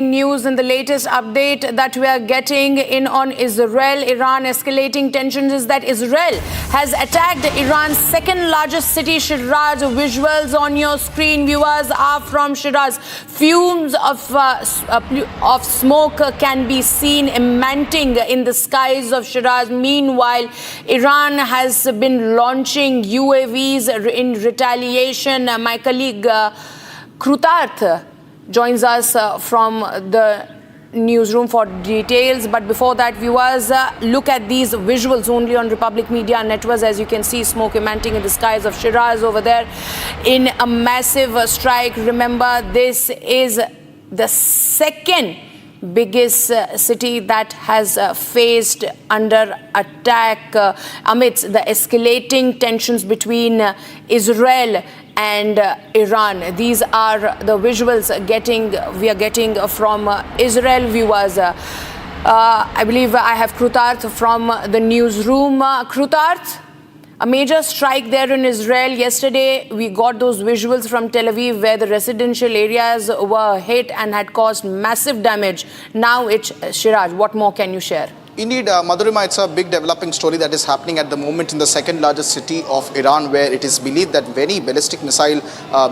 News in the latest update that we are getting in on Israel-Iran escalating tensions is that Israel has attacked Iran's second largest city, Shiraz. Visuals on your screen, viewers, are from Shiraz. Fumes of smoke can be seen emanating in the skies of Shiraz. Meanwhile, Iran has been launching UAVs in retaliation. My colleague Krutarth joins us from the newsroom for details. But before that, viewers, look at these visuals only on Republic Media Networks. As you can see, smoke emanating in the skies of Shiraz over there in a massive strike. Remember, this is the second biggest city that has faced under attack amidst the escalating tensions between Israel and Iran. These are the visuals we are getting from Israel, viewers. I believe I have Krutarth from the newsroom. Krutarth, a major strike there in Israel. Yesterday, we got those visuals from Tel Aviv where the residential areas were hit and had caused massive damage. Now it's Shiraz. What more can you share? Indeed, Madhurima, it's a big developing story that is happening at the moment in the second largest city of Iran, where it is believed that very ballistic missile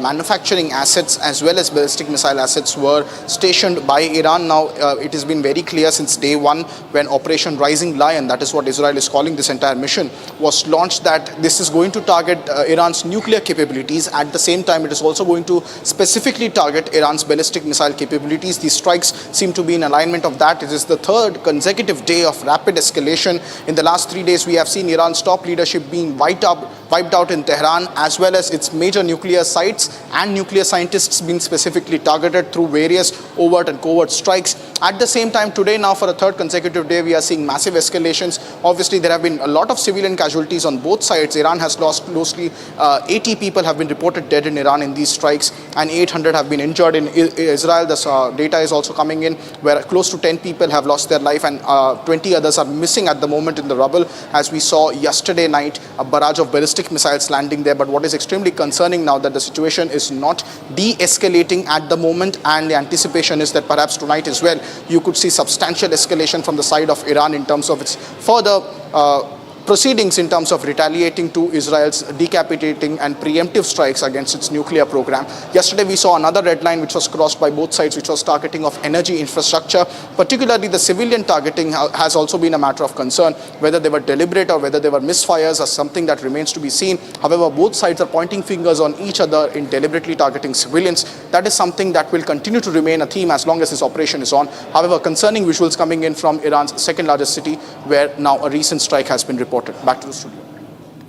manufacturing assets as well as ballistic missile assets were stationed by Iran. Now, it has been very clear since day one when Operation Rising Lion, that is what Israel is calling this entire mission, was launched, that this is going to target Iran's nuclear capabilities. At the same time, it is also going to specifically target Iran's ballistic missile capabilities. These strikes seem to be in alignment of that. It is the third consecutive day of rapid escalation. In the last 3 days, we have seen Iran's top leadership being wiped out in Tehran, as well as its major nuclear sites and nuclear scientists being specifically targeted through various overt and covert strikes. At the same time, today now for a third consecutive day, we are seeing massive escalations. Obviously, there have been a lot of civilian casualties on both sides. Iran has lost closely 80 people have been reported dead in Iran in these strikes, and 800 have been injured in Israel. This data is also coming in where close to 10 people have lost their life and 20 others are missing at the moment in the rubble, as we saw yesterday night a barrage of ballistic missiles landing there. But what is extremely concerning now that the situation is not de-escalating at the moment, and the anticipation is that perhaps tonight as well you could see substantial escalation from the side of Iran in terms of its further proceedings in terms of retaliating to Israel's decapitating and preemptive strikes against its nuclear program. Yesterday we saw another red line which was crossed by both sides, which was targeting of energy infrastructure. Particularly the civilian targeting has also been a matter of concern. Whether they were deliberate or whether they were misfires is something that remains to be seen. However, both sides are pointing fingers on each other in deliberately targeting civilians. That is something that will continue to remain a theme as long as this operation is on. However, concerning visuals coming in from Iran's second largest city, where now a recent strike has been reported. Back to the studio.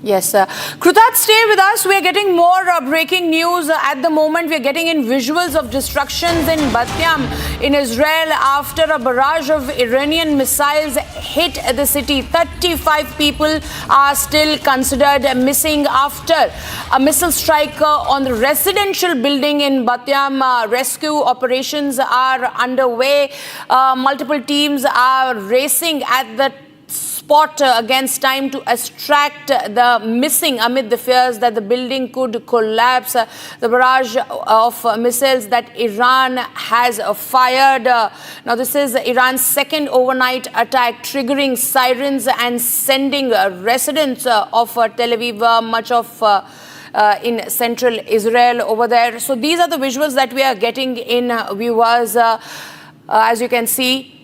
Yes, Krutarth, stay with us. We are getting more breaking news at the moment. We are getting in visuals of destructions in Bat Yam in Israel after a barrage of Iranian missiles hit the city. 35 people are still considered missing after a missile strike on the residential building in Bat Yam. Rescue operations are underway. Multiple teams are racing at the spot against time to extract the missing amid the fears that the building could collapse. The barrage of missiles that Iran has fired. Now, this is Iran's second overnight attack, triggering sirens and sending residents of Tel Aviv, much of in central Israel over there. So these are the visuals that we are getting in, viewers. As you can see,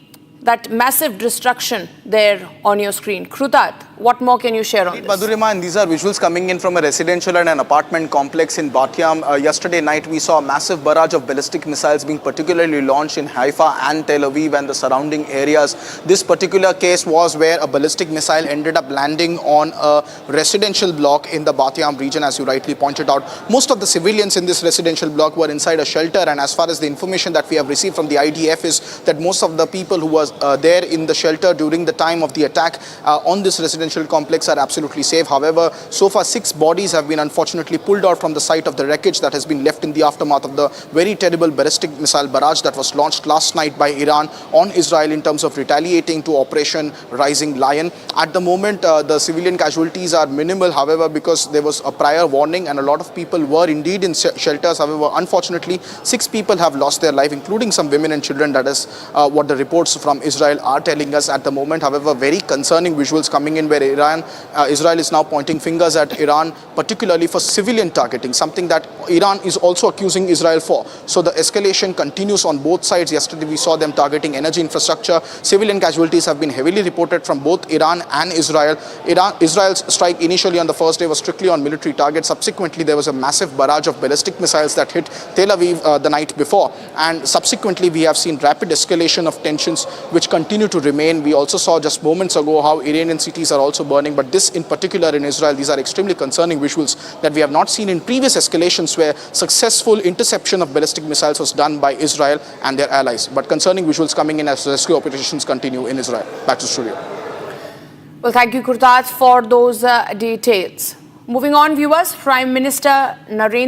that massive destruction there on your screen. Krutarth, what more can you share on this? Madhurima, and these are visuals coming in from a residential and an apartment complex in Bat Yam. Yesterday night, we saw a massive barrage of ballistic missiles being particularly launched in Haifa and Tel Aviv and the surrounding areas. This particular case was where a ballistic missile ended up landing on a residential block in the Bat Yam region, as you rightly pointed out. Most of the civilians in this residential block were inside a shelter, and as far as the information that we have received from the IDF is that most of the people who was there in the shelter during the time of the attack on this residential residential complex are absolutely safe. However, so far 6 bodies have been unfortunately pulled out from the site of the wreckage that has been left in the aftermath of the very terrible ballistic missile barrage that was launched last night by Iran on Israel in terms of retaliating to Operation Rising Lion. At the moment, the civilian casualties are minimal, however, because there was a prior warning and a lot of people were indeed in shelters. However, unfortunately, 6 people have lost their life, including some women and children. That is what the reports from Israel are telling us at the moment. However, very concerning visuals coming in where Israel is now pointing fingers at Iran, particularly for civilian targeting, something that Iran is also accusing Israel for. So the escalation continues on both sides. Yesterday, we saw them targeting energy infrastructure. Civilian casualties have been heavily reported from both Iran and Israel. Israel's strike initially on the first day was strictly on military targets. Subsequently, there was a massive barrage of ballistic missiles that hit Tel Aviv the night before. And subsequently, we have seen rapid escalation of tensions which continue to remain. We also saw just moments ago how Iranian cities are also burning. But this in particular in Israel, these are extremely concerning visuals that we have not seen in previous escalations where successful interception of ballistic missiles was done by Israel and their allies. But concerning visuals coming in as rescue operations continue in Israel. Back to the studio. Well, thank you, Kurtaj, for those details. Moving on, viewers, Prime Minister Narendra